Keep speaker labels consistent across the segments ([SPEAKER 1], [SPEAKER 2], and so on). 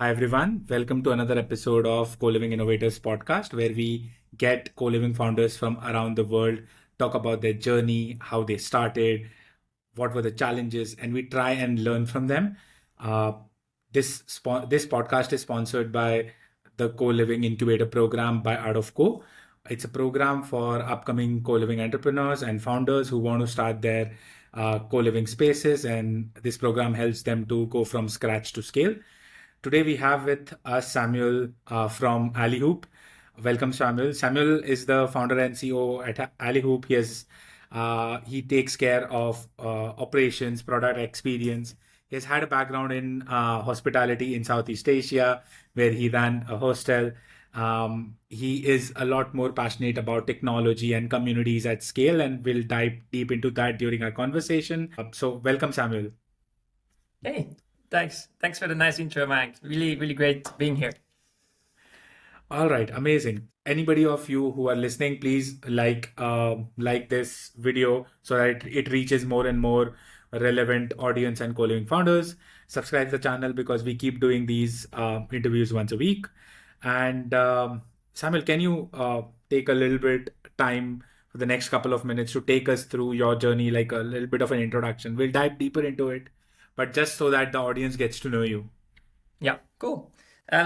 [SPEAKER 1] Hi everyone, welcome to another episode of Co-Living Innovators podcast where we get co-living founders from around the world talk about their journey, how they started, what were the challenges, and we try and learn from them. Uh, this podcast is sponsored by the Co-Living Incubator Program by Art of Co. It's a program for upcoming co-living entrepreneurs and founders who want to start their co-living spaces, and this program helps them to go from scratch to scale. Today we have with us Samuel from Alihoop. Welcome, Samuel. Samuel is the founder and CEO at Alihoop. He takes care of operations, product experience. He has had a background in hospitality in Southeast Asia, where he ran a hostel. He is a lot more passionate about technology and communities at scale, and we'll dive deep into that during our conversation. So, welcome, Samuel.
[SPEAKER 2] Hey, thanks. Thanks for the nice intro, Mike. Really, really great being here.
[SPEAKER 1] All right, amazing. Anybody of you who are listening, please like this video so that it reaches more and more relevant audience and co-living founders. Subscribe to the channel because we keep doing these interviews once a week. And Samuel, can you take a little bit time for the next couple of minutes to take us through your journey, like a little bit of an introduction? We'll dive deeper into it, but just so that the audience gets to know you.
[SPEAKER 2] Yeah, cool.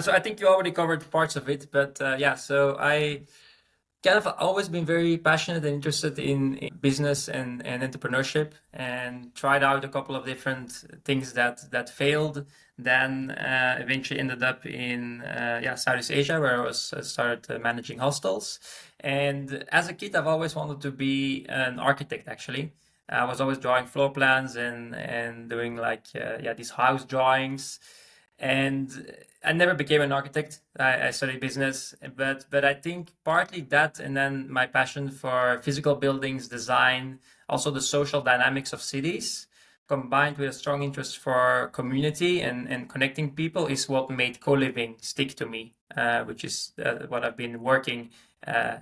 [SPEAKER 2] So I think you already covered parts of it, but yeah, so I kind of always been very passionate and interested in business and entrepreneurship, and tried out a couple of different things that failed. Then eventually ended up in Southeast Asia, where I started managing hostels. And as a kid, I've always wanted to be an architect. Actually, I was always drawing floor plans and doing these house drawings. And I never became an architect. I studied business, but I think partly that, and then my passion for physical buildings, design, also the social dynamics of cities, combined with a strong interest for community and connecting people, is what made co-living stick to me, which is what I've been working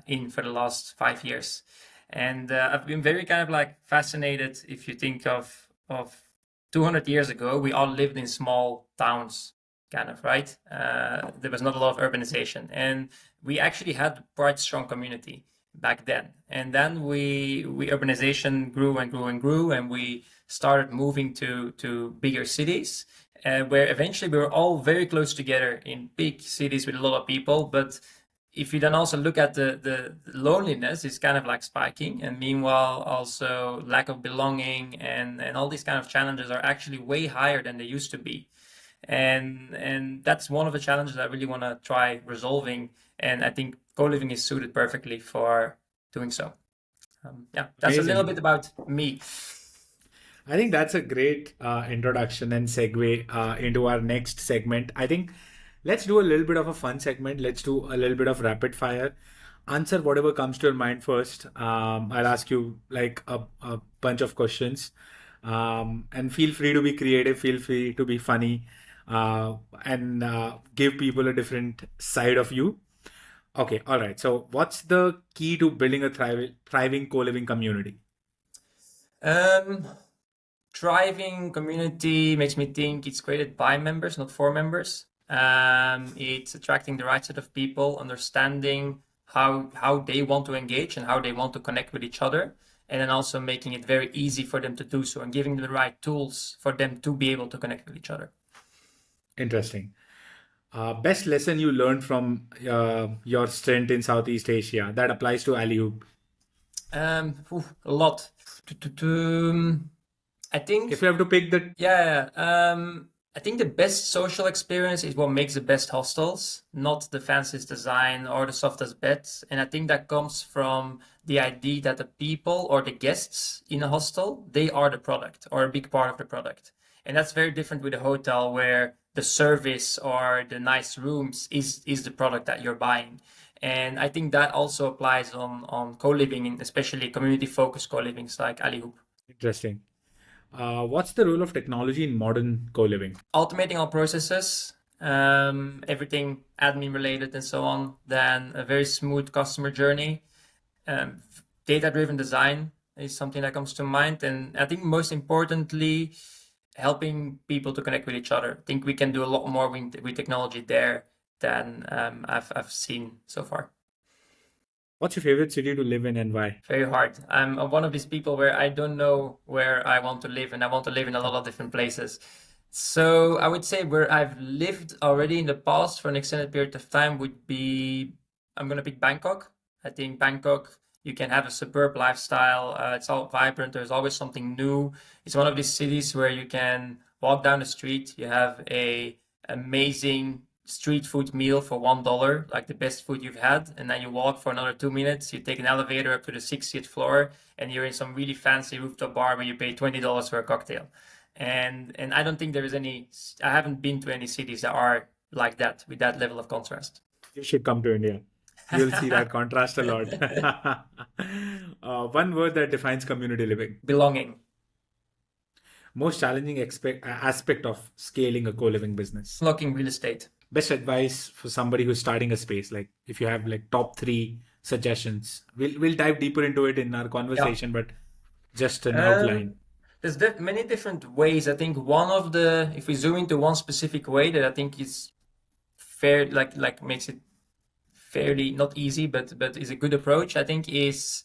[SPEAKER 2] in for the last 5 years. And I've been very kind of like fascinated. If you think of 200 years ago, we all lived in small towns, kind of, right? There was not a lot of urbanization, and we actually had quite strong community back then. And then we urbanization grew and grew and grew, and we started moving to bigger cities, where eventually we were all very close together in big cities with a lot of people. But if you then also look at the loneliness, is kind of like spiking, and meanwhile also lack of belonging and all these kind of challenges are actually way higher than they used to be. And that's one of the challenges I really want to try resolving, and I think co-living is suited perfectly for doing so. Yeah, that's a little bit
[SPEAKER 1] Amazing.
[SPEAKER 2] about me.
[SPEAKER 1] I think that's a great introduction and segue into our next segment. I think let's do a little bit of a fun segment. Let's do a little bit of rapid fire. Answer whatever comes to your mind first. I'll ask you like a bunch of questions. And feel free to be creative, feel free to be funny, and give people a different side of you. Okay, all right. So, what's the key to building a thriving co living community?
[SPEAKER 2] um Thriving community makes me think it's created by members, not for members. It's attracting the right set of people, understanding how they want to engage and how they want to connect with each other, and then also making it very easy for them to do so and giving them the right tools for them to be able to connect with each other.
[SPEAKER 1] Interesting. Best lesson you learned from your stint in Southeast Asia that applies to Alihoop.
[SPEAKER 2] A lot. I
[SPEAKER 1] If
[SPEAKER 2] think,
[SPEAKER 1] you have to pick the
[SPEAKER 2] yeah, I think the best social experience is what makes the best hostels, not the fanciest design or the softest beds. And I think that comes from the idea that the people or the guests in a hostel, they are the product or a big part of the product. And that's very different with a hotel where the service or the nice rooms is the product that you're buying. And I think that also applies on co-living, and especially community-focused co-livings like Alihoop.
[SPEAKER 1] interesting. What's the role of technology in modern co-living?
[SPEAKER 2] Automating all processes, everything admin related and so on, then a very smooth customer journey. Um, Data driven design is something that comes to mind. And I think most importantly, helping people to connect with each other. I think we can do a lot more with technology there than I've seen so far.
[SPEAKER 1] What's your favorite city to live in and why?
[SPEAKER 2] Very hard. I'm one of these people where I don't know where I want to live, and I want to live in a lot of different places. So I would say where I've lived already in the past for an extended period of time would be, I'm gonna pick Bangkok. I think Bangkok, you can have a superb lifestyle. It's all vibrant. There's always something new. It's one of these cities where you can walk down the street. You have a amazing street food meal for $1, like the best food you've had, and then you walk for another 2 minutes. You take an elevator up to the 60th floor, and you're in some really fancy rooftop bar where you pay $20 for a cocktail. And I don't think there is any. I haven't been to any cities that are like that with that level of contrast.
[SPEAKER 1] You should come to India. You'll see that contrast a lot. One word that defines community living.
[SPEAKER 2] Belonging.
[SPEAKER 1] Most challenging aspect of scaling a co-living business.
[SPEAKER 2] Unlocking real estate.
[SPEAKER 1] Best advice for somebody who's starting a space, like if you have like top three suggestions. We'll dive deeper into it in our conversation, but just an outline.
[SPEAKER 2] There's many different ways. I think one of the, if we zoom into one specific way that I think is fair, like makes it fairly not easy, but is a good approach, I think, is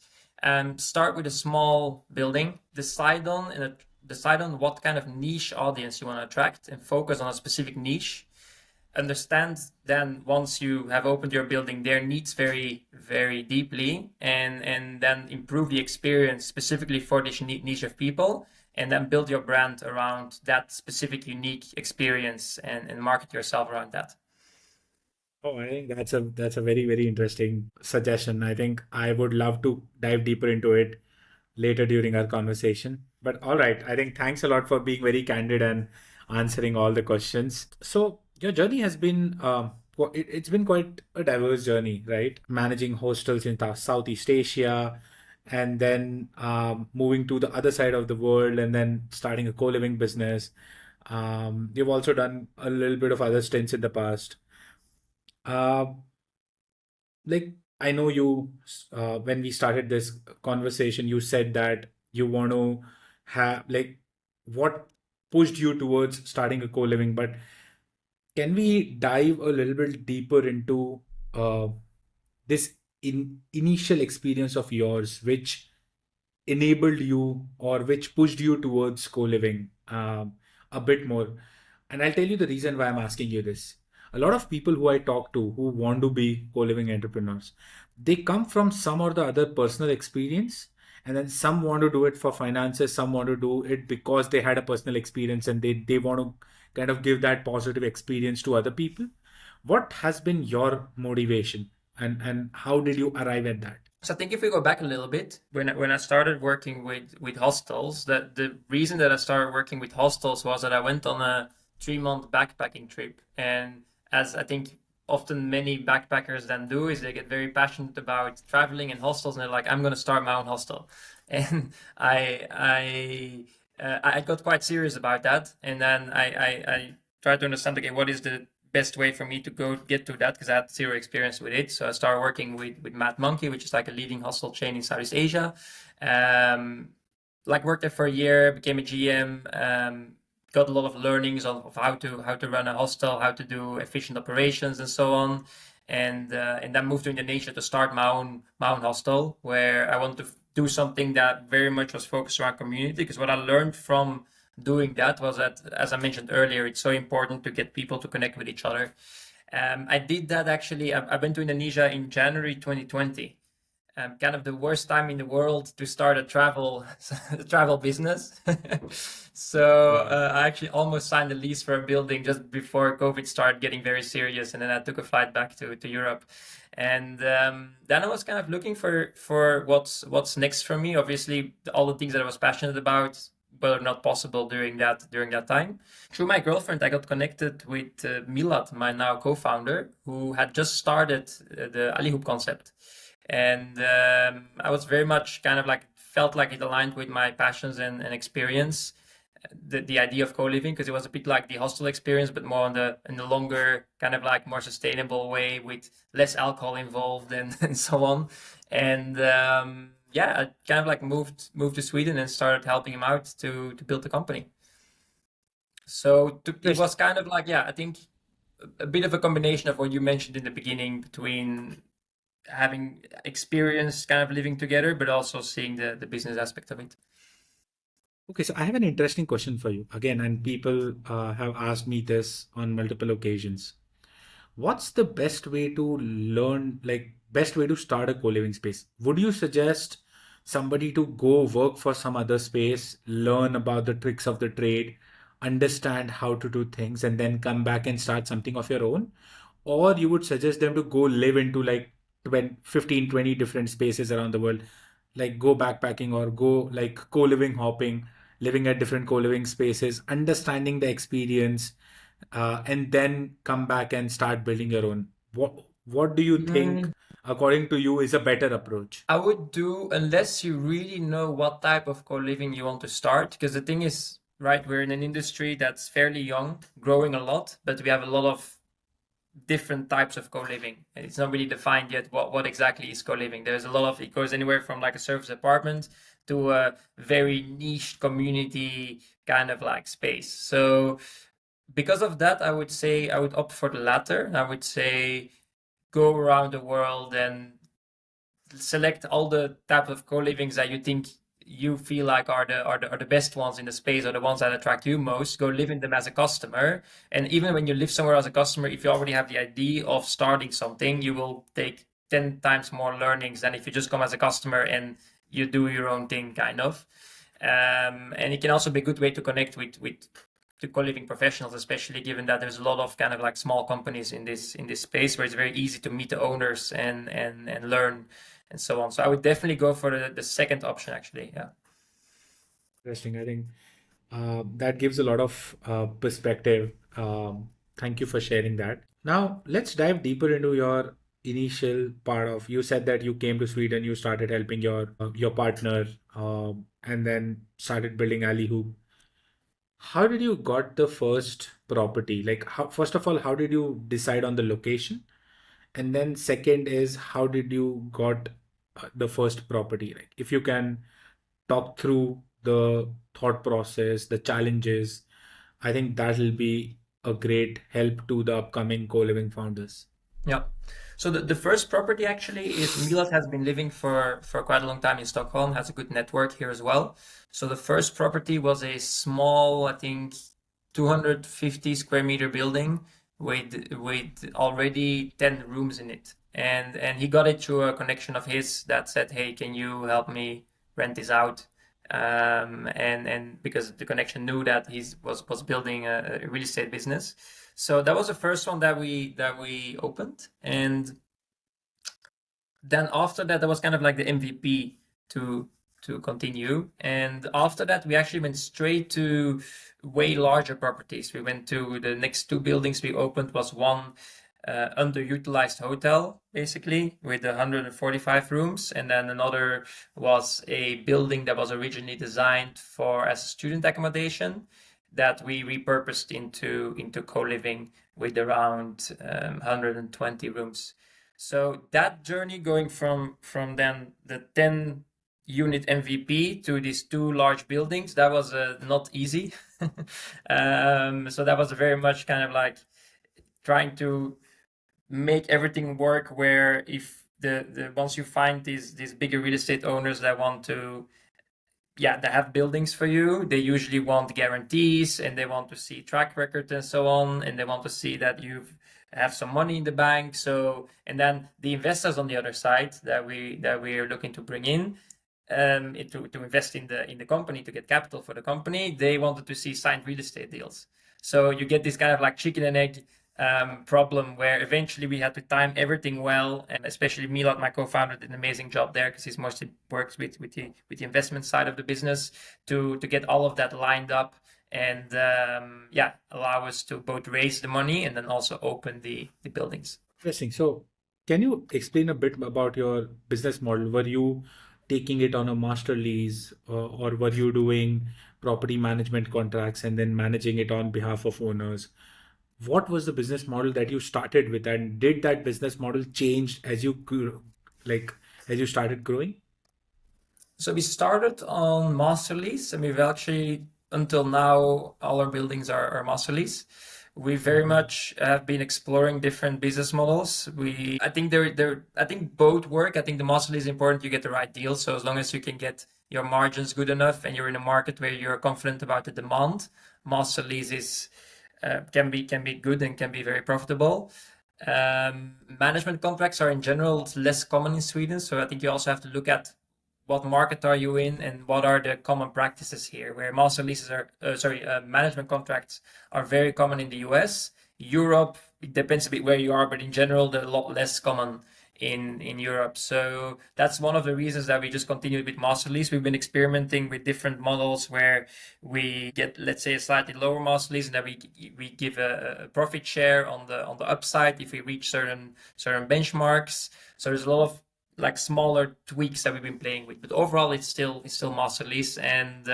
[SPEAKER 2] start with a small building, decide on what kind of niche audience you want to attract, and focus on a specific niche. Understand then, once you have opened your building, their needs very, very deeply, and then improve the experience specifically for this niche of people, and then build your brand around that specific unique experience, and market yourself around that.
[SPEAKER 1] Oh, I think that's a very, very interesting suggestion. I think I would love to dive deeper into it later during our conversation. But all right, I think thanks a lot for being very candid and answering all the questions. So your journey has been it's been quite a diverse journey, right? Managing hostels in Southeast Asia, and then moving to the other side of the world, and then starting a co-living business. You've also done a little bit of other stints in the past. Uh, like I know you, when we started this conversation, you said that you want to have like what pushed you towards starting a co-living, but can we dive a little bit deeper into uh, this initial experience of yours, which enabled you or which pushed you towards co-living a bit more? And I'll tell you the reason why I'm asking you this. A lot of people who I talk to who want to be co-living entrepreneurs, they come from some or the other personal experience, and then some want to do it for finances, some want to do it because they had a personal experience and they want to kind of give that positive experience to other people. What has been your motivation, and how did you arrive at that?
[SPEAKER 2] So I think if we go back a little bit, when I started working with hostels, that the reason that I started working with hostels was that I went on a 3-month backpacking trip. And as I think often many backpackers then do, is they get very passionate about traveling and hostels, and they're like, I'm going to start my own hostel. And I got quite serious about that. And then I tried to understand, okay, what is the best way for me to go get to that, because I had zero experience with it. So I started working with Mad Monkey, which is like a leading hostel chain in Southeast Asia. Like worked there for a year, became a GM, got a lot of learnings of how to run a hostel, how to do efficient operations, and so on. And then moved to Indonesia to start my own hostel, where I wanted to do something that very much was focused around community. Because what I learned from doing that was that, as I mentioned earlier, it's so important to get people to connect with each other. I did that actually. I went to Indonesia in January 2020. Kind of the worst time in the world to start a travel business. So I actually almost signed a lease for a building just before COVID started getting very serious, and then I took a flight back to Europe. And then I was kind of looking for what's next for me. Obviously, all the things that I was passionate about were not possible during that time. Through my girlfriend, I got connected with Milad, my now co-founder, who had just started the Alihoop concept. And I was very much kind of like, felt like it aligned with my passions and experience, the idea of co-living, because it was a bit like the hostel experience, but more in the longer, kind of like more sustainable way, with less alcohol involved and so on. And yeah, I kind of like moved to Sweden and started helping him out to build the company. So it was
[SPEAKER 1] Interesting.
[SPEAKER 2] kind of like, yeah, I think a bit of a combination of what you mentioned in the beginning between having experience kind of living together, but also seeing the business aspect of it.
[SPEAKER 1] Okay, so I have an interesting question for you again, and people have asked me this on multiple occasions. What's the best way to learn, like best way to start a co-living space? Would you suggest somebody to go work for some other space, learn about the tricks of the trade, understand how to do things, and then come back and start something of your own? Or you would suggest them to go live into like 20, 15, 20 different spaces around the world, like go backpacking or go like co-living hopping, living at different co-living spaces, understanding the experience, and then come back and start building your own. What do you think,
[SPEAKER 2] Mm,
[SPEAKER 1] according to you, is a better approach?
[SPEAKER 2] I would do, unless you really know what type of co-living you want to start, because the thing is, right, we're in an industry that's fairly young, growing a lot, but we have a lot of different types of co-living. And it's not really defined yet what exactly is co-living. There's a lot of, it goes anywhere from like a service apartment to a very niche community kind of like space. So because of that, I would say I would opt for the latter. I would say go around the world and select all the type of co-livings that you think you feel like are the best ones in the space, or the ones that attract you most. Go live in them as a customer, and even when you live somewhere as a customer, if you already have the idea of starting something, you will take 10 times more learnings than if you just come as a customer and you do your own thing, kind of. And it can also be a good way to connect with the co-living professionals, especially given that there's a lot of kind of like small companies in this space where it's very easy to meet the owners and learn and so on. So I would definitely go for the second option, actually. Yeah.
[SPEAKER 1] Interesting. I think that gives a lot of perspective. Thank you for sharing that. Now, let's dive deeper into your initial part of. You said that you came to Sweden, you started helping your partner, and then started building Alihoop. How did you got the first property? Like, how, first of all, how did you decide on the location? And then second is, how did you got the first property? Like, if you can talk through the thought process, the challenges, I think that will be a great help to the upcoming co-living founders.
[SPEAKER 2] Yeah. So the first property actually is Milat has been living for quite a long time in Stockholm, has a good network here as well. So the first property was a small, I think, 250 square meter building with already 10 rooms in it. And he got it through a connection of his that said, "Hey, can you help me rent this out?" And because the connection knew that he was building a real estate business. So that was the first one that we opened, and then after that, that was kind of like the MVP to continue. And after that, we actually went straight to way larger properties. We went to the next two buildings we opened was one underutilized hotel, basically, with 145 rooms, and then another was a building that was originally designed for as student accommodation that we repurposed into co-living with around 120 rooms. So that journey going from then the 10 unit MVP to these two large buildings, that was not easy. So that was very much kind of like trying to make everything work, where if the once you find these bigger real estate owners that want to, yeah, they have buildings for you, they usually want guarantees and they want to see track record and so on, and they want to see that you have some money in the bank. So, and then the investors on the other side that we are looking to bring in, to invest in the company, to get capital for the company, they wanted to see signed real estate deals. So you get this kind of like chicken and egg problem, where eventually we had to time everything well, and especially Milad, my co-founder, did an amazing job there because he's mostly works with the investment side of the business to get all of that lined up and yeah, allow us to both raise the money and then also open the buildings.
[SPEAKER 1] Interesting. So, can you explain a bit about your business model? Were you taking it on a master lease, or were you doing property management contracts and then managing it on behalf of owners? What was the business model that you started with, and did that business model change as you grew, like as you started growing?
[SPEAKER 2] So we started on master lease, and we've actually until now, all our buildings are master lease. We very much have been exploring different business models. I think I think both work. I think the master lease is important. You get the right deal. So as long as you can get your margins good enough and you're in a market where you're confident about the demand, master leases can be good and can be very profitable. Management contracts are in general less common in Sweden, so I think you also have to look at what market are you in and what are the common practices here. Where master leases are, management contracts are very common in the US. Europe, it depends a bit where you are, but in general, they're a lot less common in Europe. So that's one of the reasons that we just continued with master lease. We've been experimenting with different models where we get, let's say, a slightly lower master lease, and then we give a profit share on the upside if we reach certain benchmarks. So there's a lot of like smaller tweaks that we've been playing with, but overall it's still master lease, and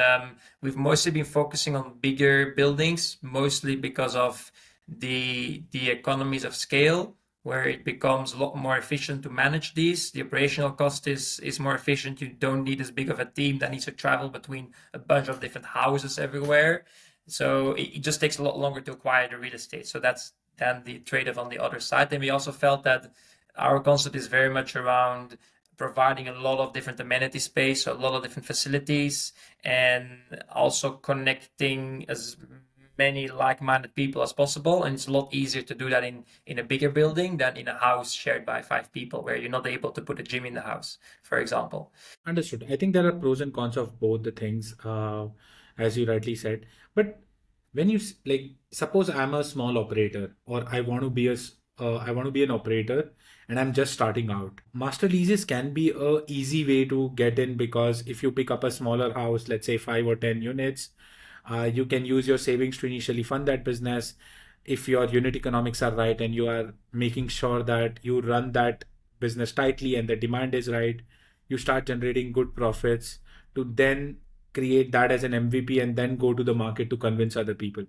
[SPEAKER 2] we've mostly been focusing on bigger buildings, mostly because of the economies of scale, where it becomes a lot more efficient to manage these. The operational cost is more efficient. You don't need as big of a team that needs to travel between a bunch of different houses everywhere. So it just takes a lot longer to acquire the real estate. So that's then the trade-off on the other side. And we also felt that our concept is very much around providing a lot of different amenity space, so a lot of different facilities, and also connecting as many like-minded people as possible. And it's a lot easier to do that in a bigger building than in a house shared by 5 people, where you're not able to put a gym in the house, for example.
[SPEAKER 1] Understood. I think there are pros and cons of both the things, as you rightly said. But when like, suppose I'm a small operator, or I want to be I want to be an operator, and I'm just starting out. Master leases can be a easy way to get in, because if you pick up a smaller house, let's say 5 or 10 units, you can use your savings to initially fund that business. If your unit economics are right and you are making sure that you run that business tightly and the demand is right, you start generating good profits to then create that as an MVP and then go to the market to convince other people.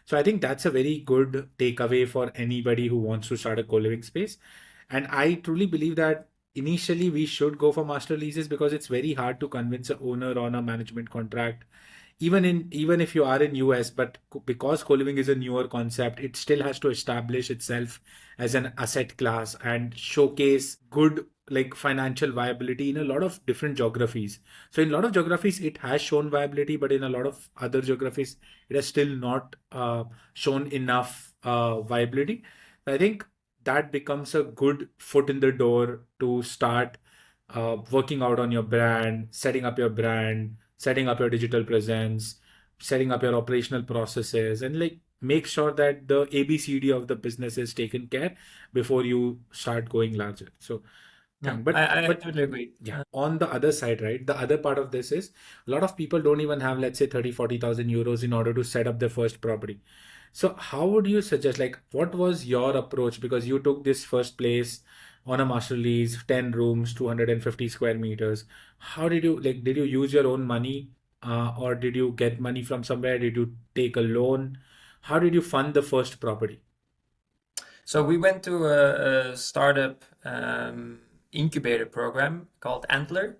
[SPEAKER 1] So I think that's a very good takeaway for anybody who wants to start a co-living space. And I truly believe that initially we should go for master leases, because it's very hard to convince a owner on a management contract, even if you are in US. But because co-living is a newer concept, it still has to establish itself as an asset class and showcase good like financial viability in a lot of different geographies. So in a lot of geographies it has shown viability, but in a lot of other geographies it has still not shown enough viability. I think that becomes a good foot in the door to start working out on your brand, setting up your digital presence, setting up your operational processes, and like make sure that the ABCD of the business is taken care before you start going larger. So,
[SPEAKER 2] Yeah, I
[SPEAKER 1] but
[SPEAKER 2] totally agree.
[SPEAKER 1] yeah, on the other side, right? The other part of this is a lot of people don't even have, let's say, 30, 40,000 euros in order to set up their first property. So how would you suggest, like, what was your approach? Because you took this first place on a master lease, 10 rooms, 250 square meters. How did you, like, did you use your own money, or did you get money from somewhere? Did you take a loan? How did you fund the first property?
[SPEAKER 2] So we went to a startup incubator program called Antler.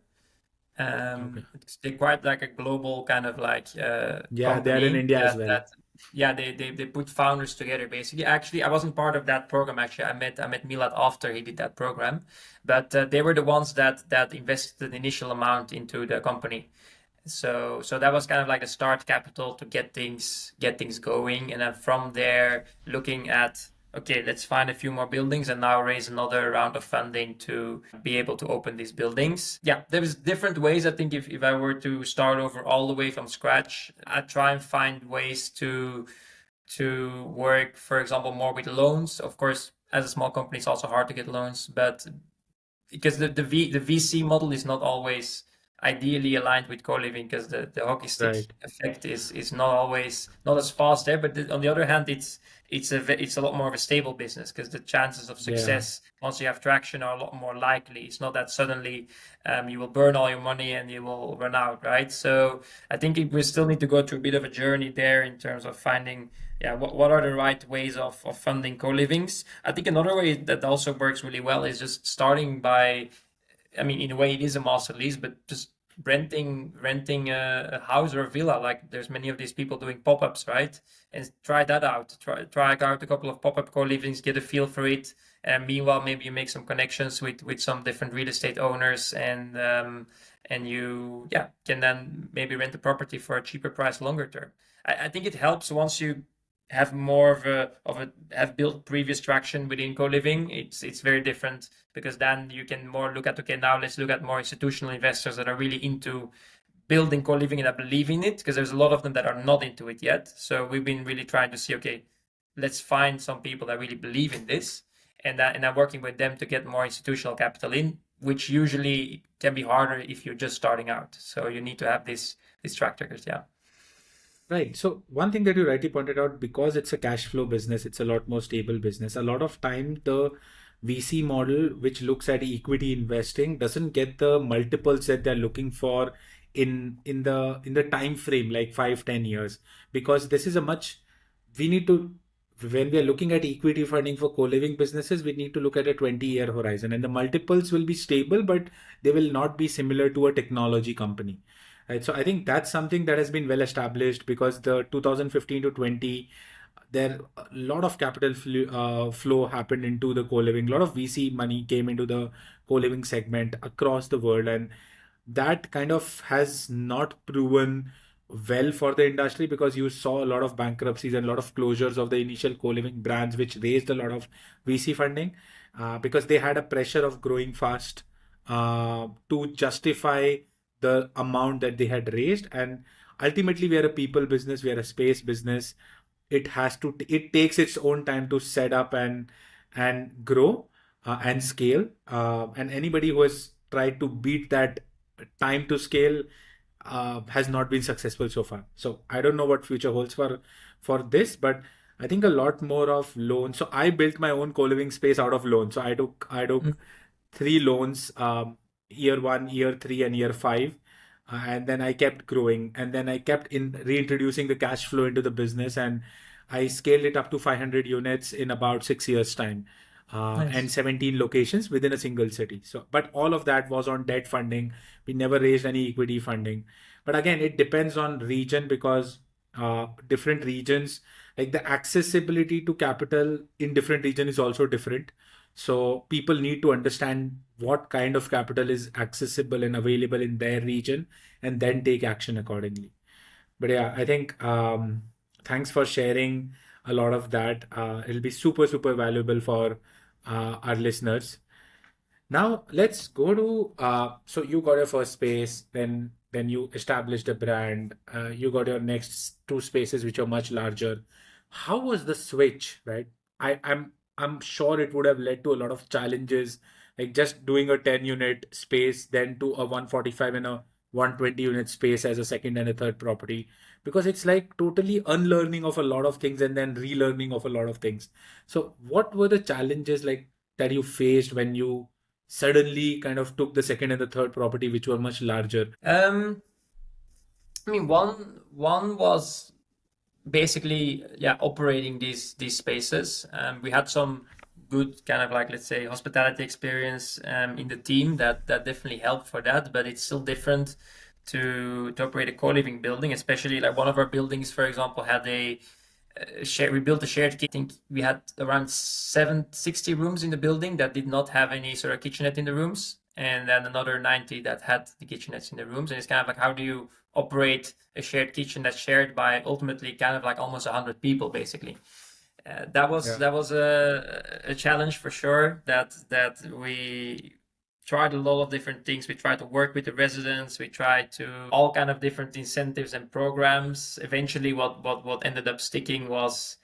[SPEAKER 1] Okay.
[SPEAKER 2] They're quite like a global kind of like
[SPEAKER 1] Yeah, they are in
[SPEAKER 2] company
[SPEAKER 1] India as well.
[SPEAKER 2] that yeah, they put founders together basically. Actually, I wasn't part of that program. Actually, I met Milad after he did that program, but they were the ones that invested the initial amount into the company. So that was kind of like the start capital to get things going, and then from there looking at, okay, let's find a few more buildings and now raise another round of funding to be able to open these buildings. Yeah, there's different ways. I think if I were to start over all the way from scratch, I'd try and find ways to work, for example, more with loans. Of course, as a small company, it's also hard to get loans, but because the VC model is not always ideally aligned with co-living, because the hockey stick
[SPEAKER 1] Right.
[SPEAKER 2] effect is not always not as fast there. But on the other hand, it's a lot more of a stable business, because the chances of
[SPEAKER 1] Yeah.
[SPEAKER 2] success once you have traction are a lot more likely. It's not that suddenly you will burn all your money and you will run out, right? So I think we still need to go through a bit of a journey there in terms of finding, yeah, what are the right ways of funding co-livings. I think another way that also works really well is just starting by, I mean, in a way it is a master lease, but just renting a house or a villa. Like there's many of these people doing pop-ups, right? And try that out. Try out a couple of pop-up co-livings, get a feel for it. And meanwhile, maybe you make some connections with some different real estate owners, and you can then maybe rent the property for a cheaper price longer term. I think it helps once you have more of a have built previous traction within co-living. It's very different, because then you can more look at, okay, now let's look at more institutional investors that are really into building co-living and that believe in it, because there's a lot of them that are not into it yet. So we've been really trying to see, okay, let's find some people that really believe in this, and I'm working with them to get more institutional capital in, which usually can be harder if you're just starting out. So you need to have these track records. Yeah.
[SPEAKER 1] Right. So one thing that you rightly pointed out, because it's a cash flow business, it's a lot more stable business. A lot of time, the VC model, which looks at equity investing, doesn't get the multiples that they're looking for in the time frame, like 5-10 years, because this is a much we need to when we are looking at equity funding for co-living businesses, we need to look at a 20-year horizon, and the multiples will be stable, but they will not be similar to a technology company. Right. So I think that's something that has been well established, because the 2015 to 20, there a lot of capital flow happened into the co-living. A lot of VC money came into the co-living segment across the world, and that kind of has not proven well for the industry, because you saw a lot of bankruptcies and a lot of closures of the initial co-living brands, which raised a lot of VC funding, because they had a pressure of growing fast to justify the amount that they had raised. And ultimately, we are a people business, we are a space business. It takes its own time to set up and grow and scale. And anybody who has tried to beat that time to scale has not been successful so far. So I don't know what future holds for this, but I think a lot more of loans. So I built my own co-living space out of loans. So I took 3 loans, year one, year three, and year five. And then I kept growing, and then I kept in reintroducing the cash flow into the business, and I scaled it up to 500 units in about 6 years' time, and
[SPEAKER 2] Nice.
[SPEAKER 1] 17 locations within a single city. So, but all of that was on debt funding. We never raised any equity funding. But again, it depends on region, because different regions, like the accessibility to capital in different region is also different. So people need to understand what kind of capital is accessible and available in their region, and then take action accordingly. But yeah, I think thanks for sharing a lot of that. It'll be super, super valuable for our listeners. Now let's go to so you got your first space, then you established a brand. You got your next two spaces, which are much larger. How was the switch, right? I'm sure it would have led to a lot of challenges, like just doing a 10 unit space, then to a 145 and a 120 unit space as a second and a third property, because it's like totally unlearning of a lot of things and then relearning of a lot of things. So what were the challenges like that you faced when you suddenly kind of took the second and the third property, which were much larger?
[SPEAKER 2] I mean, one was basically, operating these spaces. We had some good kind of, like, let's say, hospitality experience in the team that definitely helped for that, but it's still different to operate a co-living building, especially like one of our buildings, for example, had we built a shared kitchen. I think we had around 760 rooms in the building that did not have any sort of kitchenette in the rooms, and then another 90 that had the kitchenettes in the rooms. And it's kind of like, how do you operate a shared kitchen that's shared by ultimately kind of like almost 100 people, basically? That was
[SPEAKER 1] Yeah.
[SPEAKER 2] a challenge for sure. That we tried a lot of different things. We tried to work with the residents. We tried to all kind of different incentives and programs. Eventually, what ended up sticking was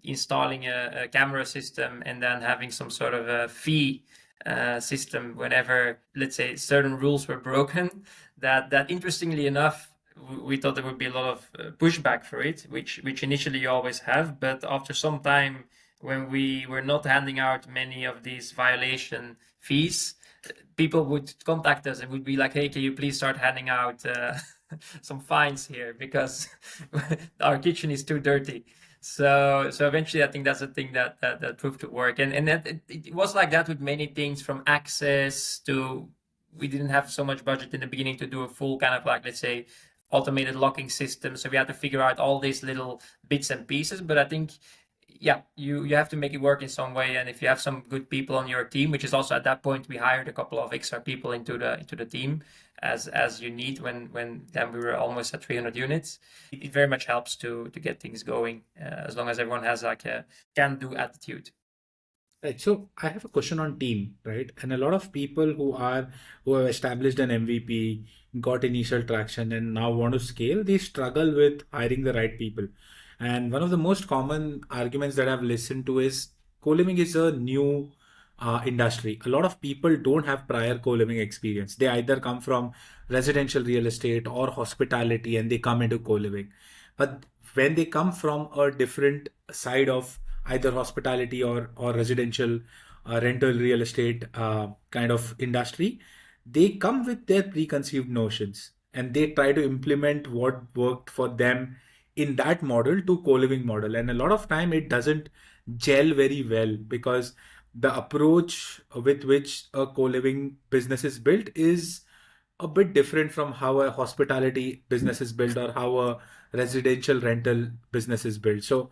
[SPEAKER 2] installing a camera system, and then having some sort of a fee system whenever, let's say, certain rules were broken. That interestingly enough, we thought there would be a lot of pushback for it, which initially you always have, but after some time, when we were not handing out many of these violation fees, people would contact us and would be like, "Hey, can you please start handing out some fines here, because our kitchen is too dirty." So eventually, I think that's a thing that proved to work, and that it was like that with many things, from access to we didn't have so much budget in the beginning to do a full kind of like, let's say, automated locking system. So we had to figure out all these little bits and pieces. But I think, yeah, you have to make it work in some way. And if you have some good people on your team, which is also at that point we hired a couple of extra people into the team as you need when then we were almost at 300 units. It very much helps to get things going as long as everyone has like a can-do attitude.
[SPEAKER 1] Right. So I have a question on team, right? And a lot of people who have established an MVP, got initial traction, and now want to scale, they struggle with hiring the right people. And one of the most common arguments that I've listened to is co-living is a new industry. A lot of people don't have prior co-living experience. They either come from residential real estate or hospitality, and they come into co-living. But when they come from a different side of either hospitality or residential rental real estate kind of industry, they come with their preconceived notions and they try to implement what worked for them in that model to co-living model, and a lot of time it doesn't gel very well because the approach with which a co-living business is built is a bit different from how a hospitality business is built or how a residential rental business is built. So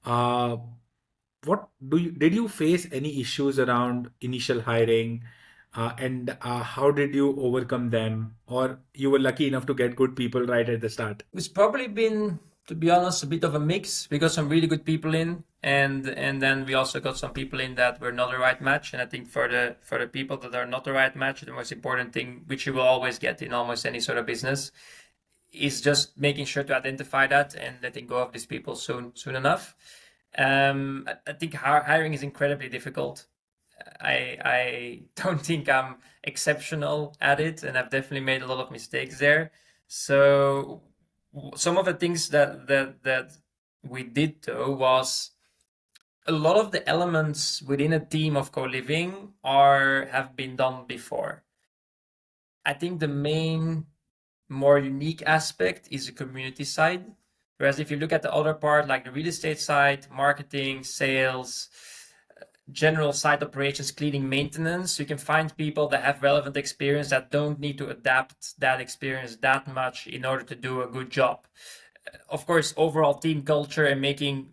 [SPEAKER 1] uh, what did you face any issues around initial hiring, and how did you overcome them, or you were lucky enough to get good people right at the start?
[SPEAKER 2] It's probably been, to be honest, a bit of a mix. We got some really good people in, and then we also got some people in that were not the right match. And I think for the people that are not the right match, the most important thing, which you will always get in almost any sort of business, is just making sure to identify that and letting go of these people soon enough. I think hiring is incredibly difficult. I don't think I'm exceptional at it, and I've definitely made a lot of mistakes there. So some of the things that we did though was a lot of the elements within a team of co-living have been done before. I think the main more unique aspect is the community side. Whereas if you look at the other part, like the real estate side, marketing, sales, general site operations, cleaning, maintenance, you can find people that have relevant experience that don't need to adapt that experience that much in order to do a good job. Of course, overall team culture and making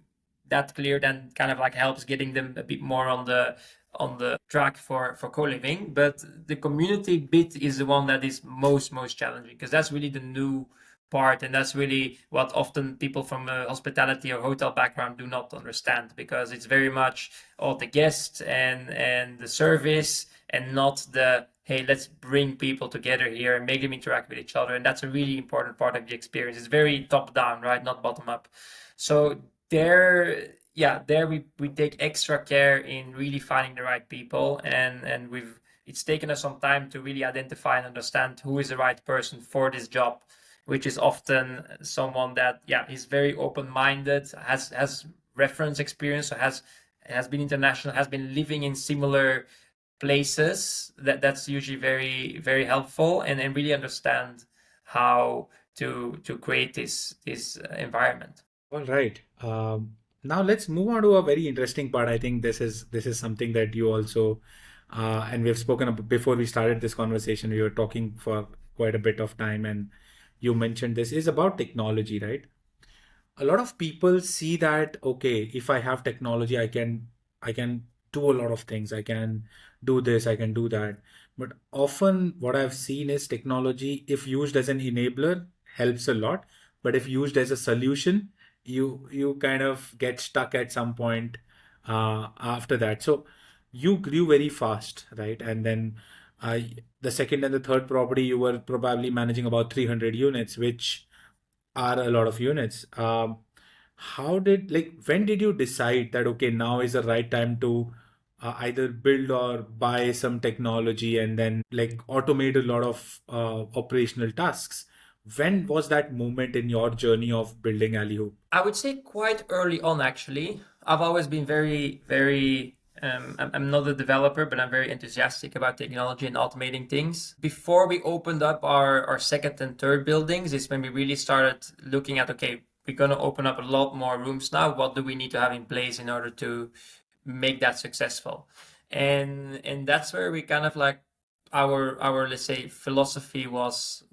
[SPEAKER 2] that clear then kind of like helps getting them a bit more on the track for co-living. But the community bit is the one that is most challenging, because that's really the new part, and that's really what often people from a hospitality or hotel background do not understand, because it's very much all the guests and the service, and not the, hey, let's bring people together here and make them interact with each other. And that's a really important part of the experience. It's very top down, right? Not bottom up. So there we take extra care in really finding the right people, and it's taken us some time to really identify and understand who is the right person for this job, which is often someone that is very open-minded, has reference experience, so has been international, has been living in similar places. That's usually very helpful, and really understand how to create this environment.
[SPEAKER 1] All right. Now let's move on to a very interesting part. I think this is something that you also, and we've spoken about before we started this conversation. We were talking for quite a bit of time, and you mentioned this is about technology, right? A lot of people see that, okay, if I have technology, I can do a lot of things. I can do this, I can do that. But often what I've seen is technology, if used as an enabler, helps a lot. But if used as a solution, you kind of get stuck at some point after that. So you grew very fast, right? And then the second and the third property, you were probably managing about 300 units, which are a lot of units. When did you decide that, okay, now is the right time to either build or buy some technology and then like automate a lot of operational tasks? When was that moment in your journey of building Alihoop?
[SPEAKER 2] I would say quite early on, actually. I've always been very, I'm not a developer, but I'm very enthusiastic about technology and automating things. Before we opened up our second and third buildings is when we really started looking at, okay, we're going to open up a lot more rooms now. What do we need to have in place in order to make that successful? And that's where we kind of like our let's say philosophy was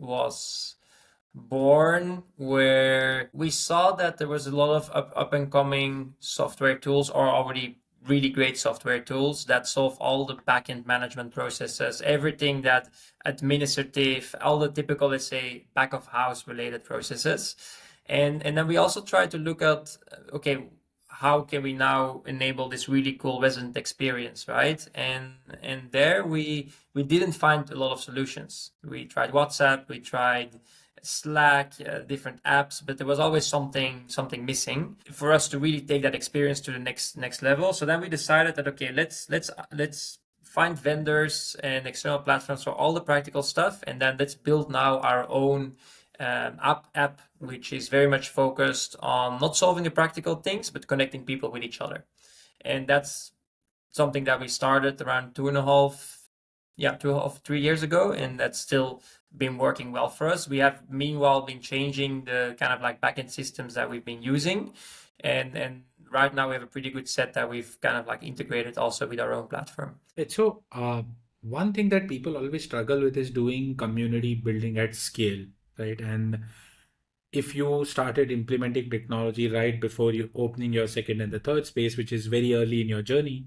[SPEAKER 2] born, where we saw that there was a lot of up and coming software tools, or already really great software tools that solve all the backend management processes, everything that administrative, all the typical, let's say, back of house related processes. And then we also try to look at, okay, how can we now enable this really cool resident experience, right? And there we didn't find a lot of solutions. We tried WhatsApp, we tried Slack, different apps, but there was always something missing for us to really take that experience to the next level. So then we decided that, okay, let's find vendors and external platforms for all the practical stuff, and then let's build now our own app, which is very much focused on not solving the practical things, but connecting people with each other. And that's something that we started around 3 years ago, and that's still been working well for us. We have meanwhile been changing the kind of like backend systems that we've been using, and right now we have a pretty good set that we've kind of like integrated also with our own platform.
[SPEAKER 1] So, one thing that people always struggle with is doing community building at scale, right? And if you started implementing technology right before you opening your second and the third space, which is very early in your journey,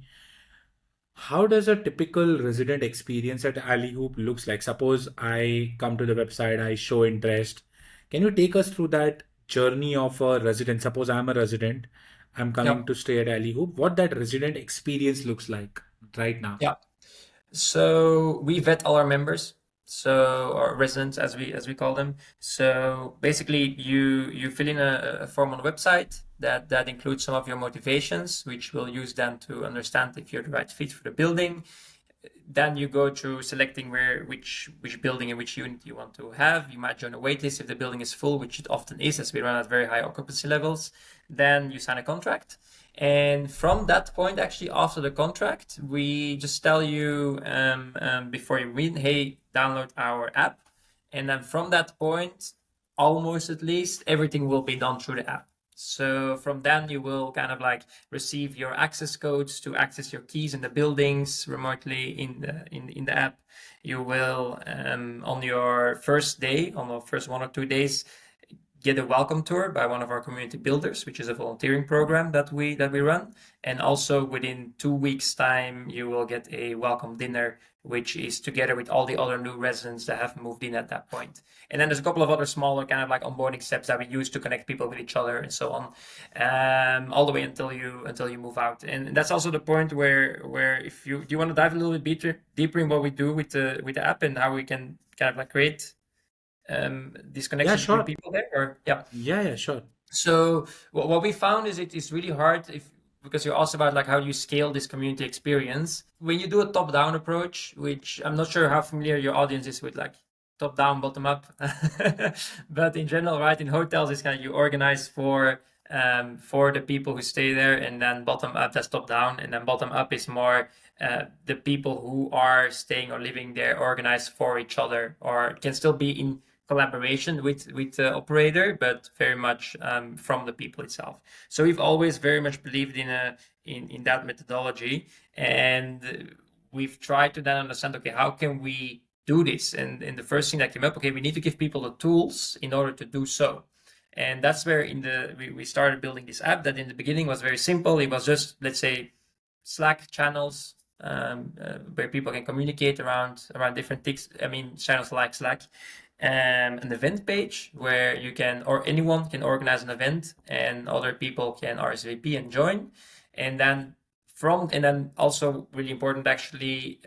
[SPEAKER 1] how does a typical resident experience at Alihoop looks like? Suppose I come to the website, I show interest. Can you take us through that journey of a resident? Suppose I'm a resident, I'm
[SPEAKER 2] Yeah.
[SPEAKER 1] coming to stay at Alihoop. What that resident experience looks like right now?
[SPEAKER 2] Yeah. So we vet all our members, so our residents, as we call them. So basically, you fill in a form on the website that includes some of your motivations, which we'll use then to understand if you're the right fit for the building. Then you go through selecting which building and which unit you want to have. You might join a waitlist if the building is full, which it often is, as we run at very high occupancy levels. Then you sign a contract. And from that point, actually, after the contract, we just tell you before you read, hey, download our app. And then from that point, almost at least, everything will be done through the app. So from then you will kind of like receive your access codes to access your keys in the buildings remotely in the app. You will on your first day, on the first 1 or 2 days, get a welcome tour by one of our community builders, which is a volunteering program that we run. And also within 2 weeks' time, you will get a welcome dinner, which is together with all the other new residents that have moved in at that point. And then there's a couple of other smaller kind of like onboarding steps that we use to connect people with each other and so on, all the way until you move out. And that's also the point where if you do you want to dive a little bit deeper in what we do with the app and how we can kind of like create this
[SPEAKER 1] Yeah,
[SPEAKER 2] connection between
[SPEAKER 1] sure.
[SPEAKER 2] people there, or yeah.
[SPEAKER 1] Yeah, sure.
[SPEAKER 2] So what we found is it is really hard because you asked about like how do you scale this community experience when you do a top-down approach, which I'm not sure how familiar your audience is with like top-down, bottom-up, but in general, right? In hotels, it's kind of you organize for the people who stay there, and then bottom-up that's top-down, and then bottom-up is more the people who are staying or living there organized for each other, or can still be in collaboration with the operator, but very much from the people itself. So we've always very much believed in that methodology, and we've tried to then understand, okay, how can we do this? And the first thing that came up, okay, we need to give people the tools in order to do so. And that's where we started building this app that in the beginning was very simple. It was just, let's say, Slack channels where people can communicate around different things. I mean, channels like Slack, an event page where you can, or anyone can organize an event and other people can RSVP and join. And then also really important, actually,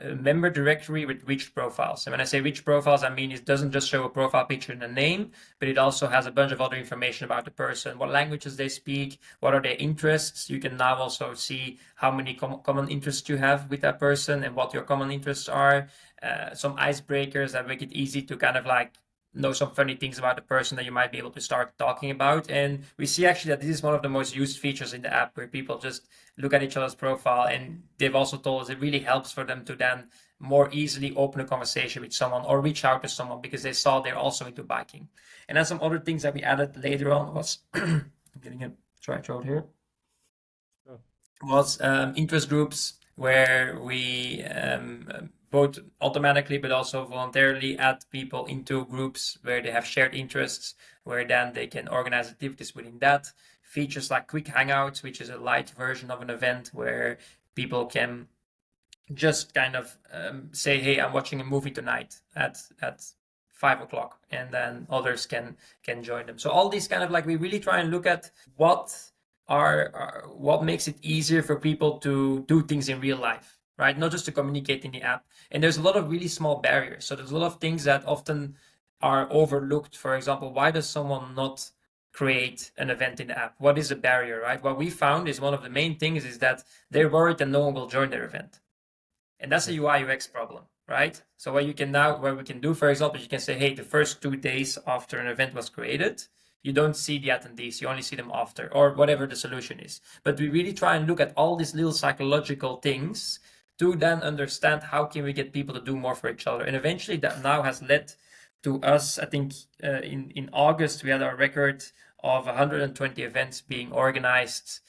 [SPEAKER 2] a member directory with rich profiles. And when I say rich profiles, I mean it doesn't just show a profile picture and a name, but it also has a bunch of other information about the person, what languages they speak, what are their interests. You can now also see how many common interests you have with that person and what your common interests are. Some icebreakers that make it easy to kind of like know some funny things about the person that you might be able to start talking about. And we see actually that this is one of the most used features in the app, where people just look at each other's profile, and they've also told us it really helps for them to then more easily open a conversation with someone or reach out to someone because they saw they're also into biking. And then some other things that we added later on was I'm getting a dry throat here, was interest groups, where we both automatically but also voluntarily add people into groups where they have shared interests, where then they can organize activities within that. Features like quick hangouts, which is a light version of an event where people can just kind of say, "Hey, I'm watching a movie tonight at 5 o'clock," and then others can join them. So all these kind of like we really try and look at what makes it easier for people to do things in real life, right? Not just to communicate in the app. And there's a lot of really small barriers. So there's a lot of things that often are overlooked. For example, why does someone not create an event in the app? What is a barrier, right? What we found is one of the main things is that they're worried that no one will join their event. And that's a UI UX problem, right? So what we can do, for example, you can say, hey, the first 2 days after an event was created, you don't see the attendees, you only see them after, or whatever the solution is. But we really try and look at all these little psychological things to then understand how can we get people to do more for each other. And eventually that now has led to us, I think in August, we had our record of 120 events being organized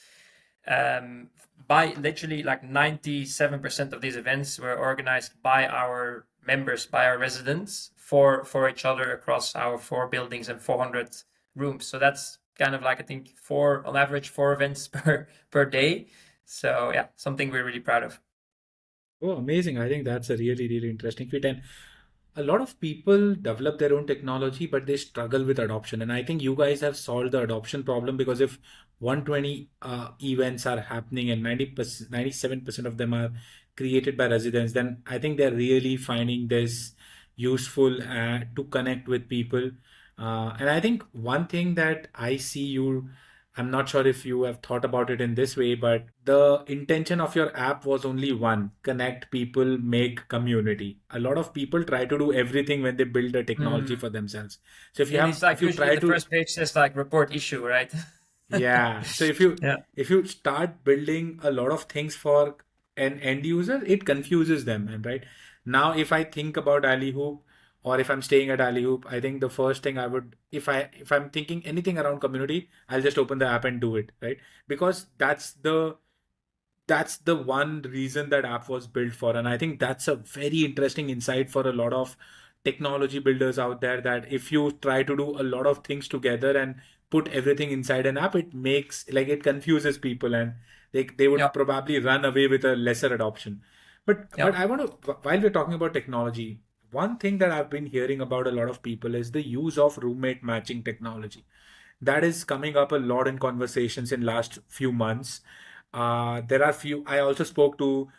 [SPEAKER 2] by literally like 97% of these events were organized by our members, by our residents for each other across our 4 buildings and 400 rooms. So that's kind of like, I think on average, 4 events per day. So yeah, something we're really proud of.
[SPEAKER 1] Oh, amazing. I think that's a really, really interesting feat. And a lot of people develop their own technology, but they struggle with adoption. And I think you guys have solved the adoption problem because if 120 events are happening and 90%, 97% of them are created by residents, then I think they're really finding this useful to connect with people. And I think one thing that I see you, I'm not sure if you have thought about it in this way, but the intention of your app was only one: connect people, make community. A lot of people try to do everything when they build a technology
[SPEAKER 2] Mm.
[SPEAKER 1] for themselves. So
[SPEAKER 2] And it's like
[SPEAKER 1] if you
[SPEAKER 2] usually
[SPEAKER 1] try
[SPEAKER 2] the
[SPEAKER 1] to,
[SPEAKER 2] first page says like report issue, right?
[SPEAKER 1] yeah. So
[SPEAKER 2] Yeah.
[SPEAKER 1] if you start building a lot of things for an end user, it confuses them. And right now, if I think about Alihoop, or if I'm staying at Alihoop, I think the first thing I would, if I'm thinking anything around community, I'll just open the app and do it, right? Because that's the one reason that app was built for. And I think that's a very interesting insight for a lot of technology builders out there, that if you try to do a lot of things together and put everything inside an app, it makes like it confuses people, and they would
[SPEAKER 2] Yeah.
[SPEAKER 1] probably run away with a lesser adoption. But
[SPEAKER 2] Yeah.
[SPEAKER 1] I want to, while we're talking about technology, one thing that I've been hearing about a lot of people is the use of roommate matching technology. That is coming up a lot in conversations in last few months. There are few. I also spoke to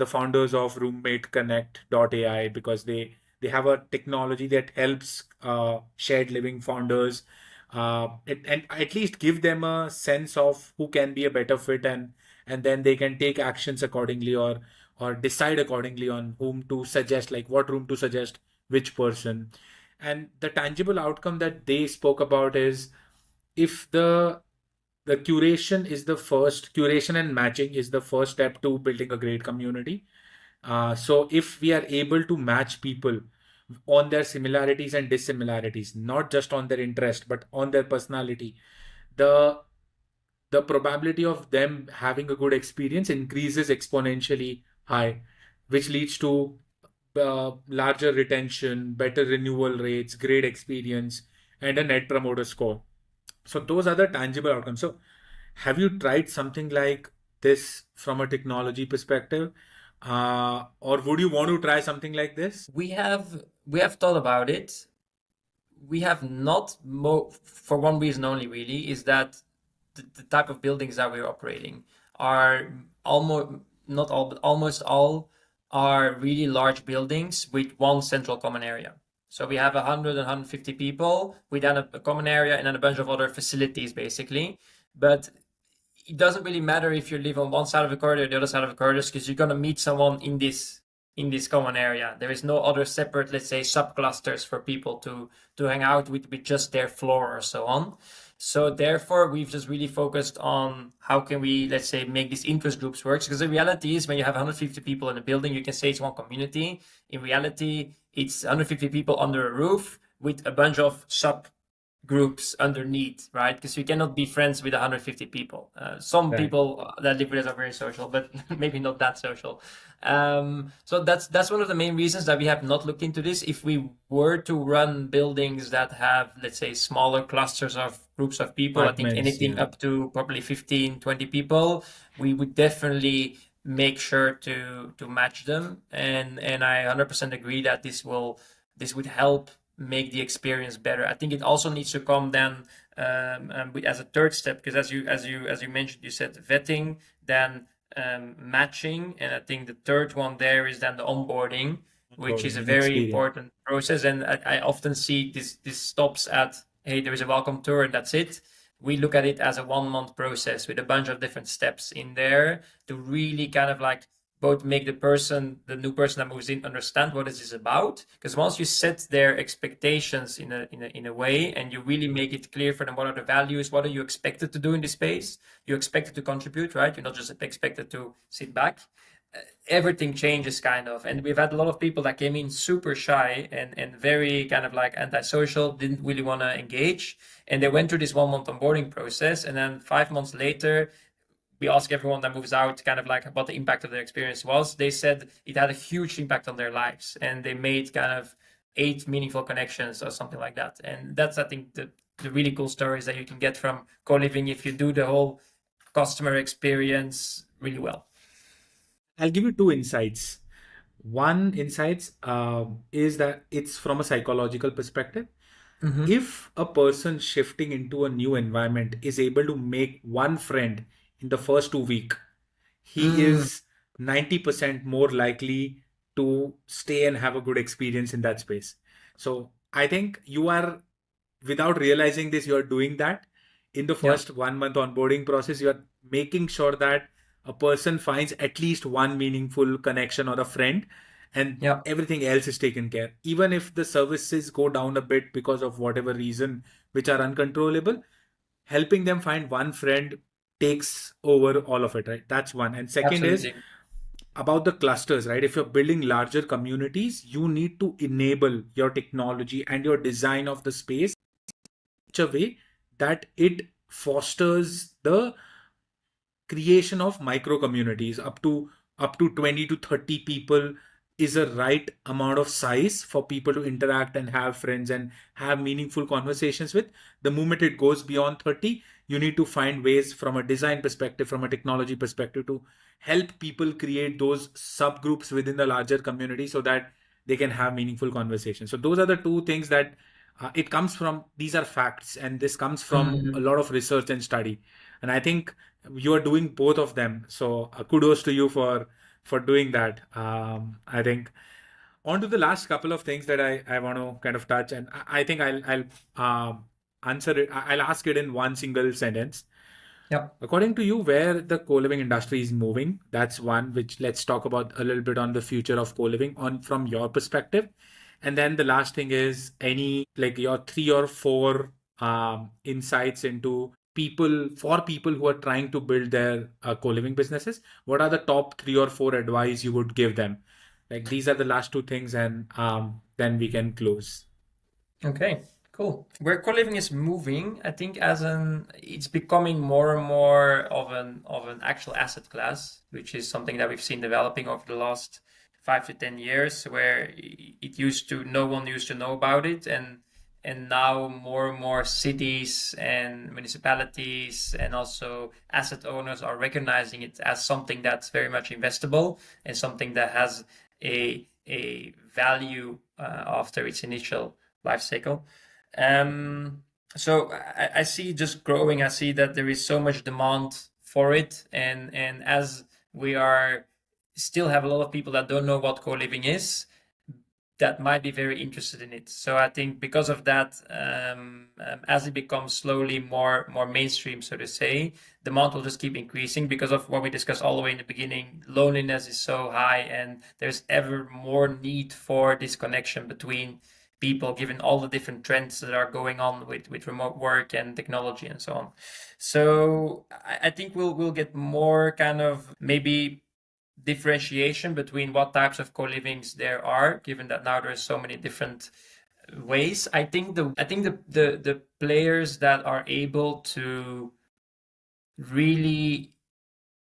[SPEAKER 1] the founders of RoommateConnect.ai, because they have a technology that helps shared living founders and at least give them a sense of who can be a better fit, and then they can take actions accordingly, or decide accordingly on whom to suggest, like what room to suggest, which person. And the tangible outcome that they spoke about is, if the curation and matching is the first step to building a great community. So if we are able to match people on their similarities and dissimilarities, not just on their interest but on their personality, the the probability of them having a good experience increases exponentially high, which leads to larger retention, better renewal rates, great experience, and a net promoter score. So those are the tangible outcomes. So have you tried something like this from a technology perspective? Or would you want to try something like this?
[SPEAKER 2] We have thought about it. We have not for one reason only, really, is that the type of buildings that we're operating are almost not all, but almost all are really large buildings with one central common area. So we have 100 and 150 people with then a common area and then a bunch of other facilities, basically. But it doesn't really matter if you live on one side of the corridor or the other side of the corridor, because you're going to meet someone in this common area. There is no other separate, let's say, subclusters for people to hang out with just their floor or so on. So therefore, we've just really focused on how can we, let's say, make these interest groups work. Because the reality is, when you have 150 people in a building, you can say it's one community. In reality, it's 150 people under a roof with a bunch of groups underneath, right? Because you cannot be friends with 150 people. Some
[SPEAKER 1] Right.
[SPEAKER 2] people that live with us are very social, but maybe not that social. So that's one of the main reasons that we have not looked into this. If we were to run buildings that have, let's say, smaller clusters of groups of people, I think
[SPEAKER 1] Apartments,
[SPEAKER 2] anything
[SPEAKER 1] yeah.
[SPEAKER 2] up to probably 15, 20 people, we would definitely make sure to match them. And I 100% agree that this would help make the experience better. I think it also needs to come then as a third step, because as you mentioned, you said vetting, then matching, and I think the third one there is then the onboarding, which is a
[SPEAKER 1] Onboarding and
[SPEAKER 2] very
[SPEAKER 1] experience.
[SPEAKER 2] important process. And I often see this stops at, hey, there is a welcome tour and that's it. We look at it as a 1 month process with a bunch of different steps in there to really kind of like both make the new person that moves in, understand what this is about. Because once you set their expectations in a way, and you really make it clear for them what are the values, what are you expected to do in this space, you're expected to contribute, right? You're not just expected to sit back. Everything changes kind of. And we've had a lot of people that came in super shy and very kind of like antisocial, didn't really want to engage, and they went through this 1 month onboarding process, and then 5 months later we ask everyone that moves out kind of like what the impact of their experience was. They said it had a huge impact on their lives, and they made kind of 8 meaningful connections or something like that. And that's, I think, the really cool stories that you can get from co-living if you do the whole customer experience really well.
[SPEAKER 1] I'll give you two insights. One insight is that it's from a psychological perspective.
[SPEAKER 2] Mm-hmm.
[SPEAKER 1] If a person shifting into a new environment is able to make one friend in the first 2 weeks, he
[SPEAKER 2] Mm,
[SPEAKER 1] is 90% more likely to stay and have a good experience in that space. So I think you are, without realizing this, you're doing that in the
[SPEAKER 2] yeah,
[SPEAKER 1] first 1 month onboarding process. You're making sure that a person finds at least one meaningful connection or a friend, and
[SPEAKER 2] yeah,
[SPEAKER 1] everything else is taken care. Even if the services go down a bit because of whatever reason, which are uncontrollable, helping them find one friend takes over all of it, right? That's one. And second is
[SPEAKER 2] absolutely.
[SPEAKER 1] about the clusters, right? If you're building larger communities, you need to enable your technology and your design of the space such a way that it fosters the creation of micro communities. Up to 20 to 30 people is a right amount of size for people to interact and have friends and have meaningful conversations with. The moment it goes beyond 30, you need to find ways from a design perspective, from a technology perspective, to help people create those subgroups within the larger community so that they can have meaningful conversations. So those are the two things that it comes from. These are facts, and this comes from a
[SPEAKER 2] Mm,
[SPEAKER 1] lot of research and study. And I think you are doing both of them. So kudos to you for doing that. I think on to the last couple of things that I want to kind of touch, and I think I'll answer it. I'll ask it in one single sentence.
[SPEAKER 2] yeah.
[SPEAKER 1] According to you, where the co-living industry is moving, that's one which let's talk about a little bit on the future of co-living on from your perspective. And then the last thing is any like your three or four insights into people who are trying to build their co-living businesses. What are the top three or four advice you would give them? Like these are the last two things, and then we can close.
[SPEAKER 2] Okay, cool. Where co-living is moving, I think it's becoming more and more of an actual asset class, which is something that we've seen developing over the last 5 to 10 years, where no one used to know about it, and now more and more cities and municipalities and also asset owners are recognizing it as something that's very much investable and something that has a value after its initial life cycle. So I see just growing. I see that there is so much demand for it, and as we are still have a lot of people that don't know what co-living is, that might be very interested in it. So I think because of that, as it becomes slowly more mainstream, so to say, demand will just keep increasing because of what we discussed all the way in the beginning. Loneliness is so high, and there's ever more need for this connection between people, given all the different trends that are going on with remote work and technology and so on. So I think we'll get more kind of maybe differentiation between what types of co-livings there are, given that now there's so many different ways. I think the players that are able to really,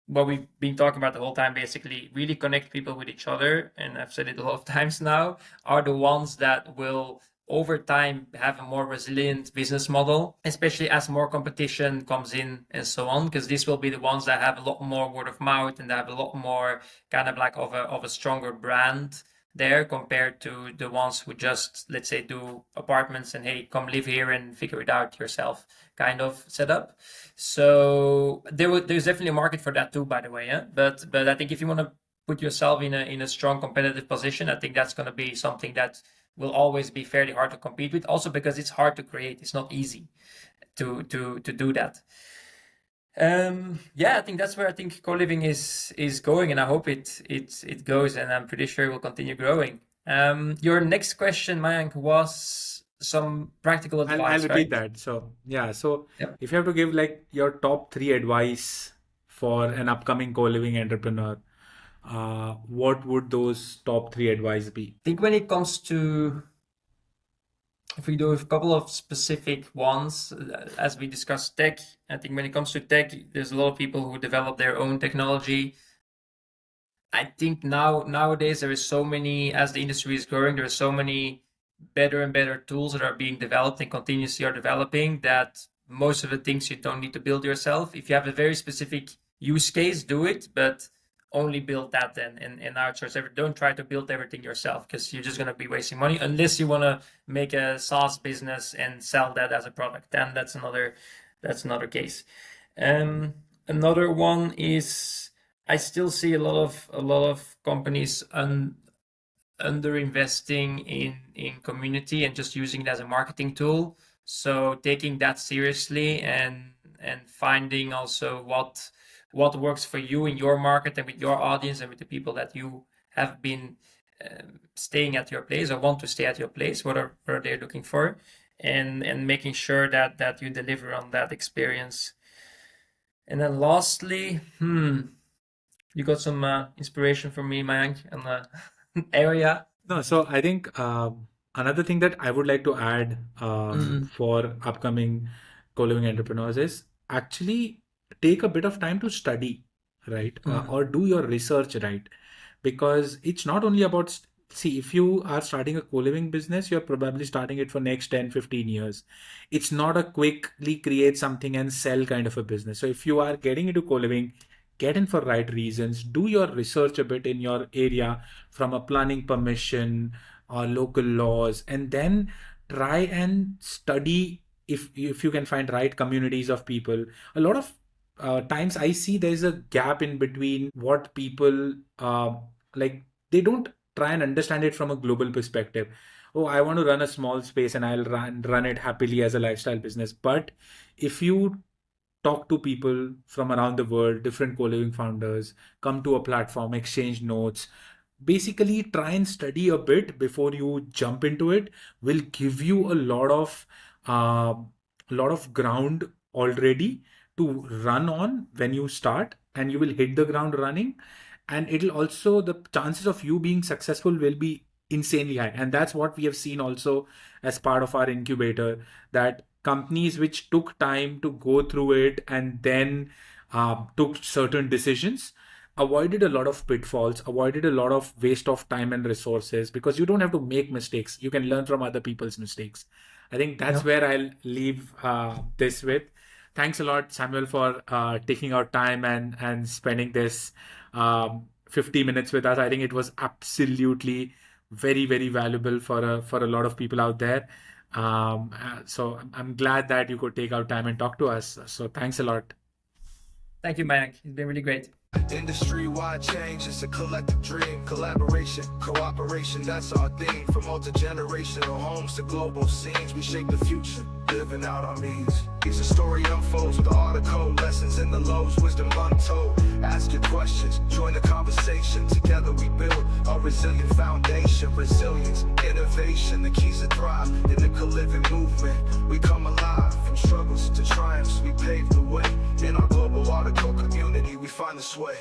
[SPEAKER 2] what we've been talking about the whole time, basically really connect people with each other, and I've said it a lot of times now, are the ones that will over time have a more resilient business model, especially as more competition comes in and so on, because this will be the ones that have a lot more word of mouth and they have a lot more kind of like of a stronger brand there compared to the ones who just, let's say, do apartments and hey, come live here and figure it out yourself kind of setup. So there's definitely a market for that too, by the way. Yeah, but I think if you want to put yourself in a strong competitive position, I think that's going to be something that will always be fairly hard to compete with. Also because it's hard to create. It's not easy to do that. Yeah, I think that's where I think co-living is going, and I hope it goes, and I'm pretty sure it will continue growing. Your next question, Mayank, was some practical
[SPEAKER 1] I'll
[SPEAKER 2] advice,
[SPEAKER 1] repeat
[SPEAKER 2] right?
[SPEAKER 1] that. So yeah, so
[SPEAKER 2] Yep.
[SPEAKER 1] if you have to give like your top three advice for an upcoming co-living entrepreneur, what would those top three advice be?
[SPEAKER 2] I think when it comes to, if we do a couple of specific ones, as we discussed tech, I think when it comes to tech, there's a lot of people who develop their own technology. I think nowadays there is so many, as the industry is growing, there are so many better and better tools that are being developed and continuously are developing, that most of the things you don't need to build yourself. If you have a very specific use case, do it, but only build that then and outsource everything. Don't try to build everything yourself, because you're just going to be wasting money unless you want to make a SaaS business and sell that as a product. Then that's another case. Another one is, I still see a lot of companies under investing in community and just using it as a marketing tool. So taking that seriously and finding also what works for you in your market and with your audience and with the people that you have been staying at your place or want to stay at your place, what are they looking for, and making sure that you deliver on that experience. And then lastly, you got some inspiration from me, Mayank, on the area?
[SPEAKER 1] No, so I think another thing that I would like to add for upcoming co-living entrepreneurs is actually take a bit of time to study, right? Or do your research, right? Because it's not only about, see, if you are starting a co-living business, you're probably starting it for next 10, 15 years. It's not a quickly create something and sell kind of a business. So if you are getting into co-living, get in for right reasons, do your research a bit in your area from a planning permission or local laws, and then try and study if you can find right communities of people. A lot of times I see there's a gap in between what people like. They don't try and understand it from a global perspective. Oh, I want to run a small space and I'll run it happily as a lifestyle business. But if you talk to people from around the world, different co-living founders, come to a platform, exchange notes, basically try and study a bit before you jump into it, will give you uh, lot of ground already to run on when you start, and you will hit the ground running. And it'll also, the chances of you being successful will be insanely high. And that's what we have seen also as part of our incubator, that companies which took time to go through it and then took certain decisions avoided a lot of pitfalls, avoided a lot of waste of time and resources, because you don't have to make mistakes. You can learn from other people's mistakes. I think that's
[SPEAKER 2] Yeah.
[SPEAKER 1] where I'll leave this with. Thanks a lot, Samuel, for taking out time and spending this 50 minutes with us. I think it was absolutely very, very valuable for a lot of people out there. So I'm glad that you could take out time and talk to us. So thanks a lot.
[SPEAKER 2] Thank you, Mayank. It's been really great.
[SPEAKER 3] Industry-wide change is a collective dream. Collaboration, cooperation, that's our theme. From multi-generational homes to global scenes, we shape the future, living out our means. Each story unfolds with the art of code, lessons in the lows, wisdom untold. Ask your questions, join the conversation. Together we build a resilient foundation. Resilience, innovation, the keys to thrive in the co-living movement. We come alive, from struggles to triumphs, we pave the way. In our global article community, we find the sway.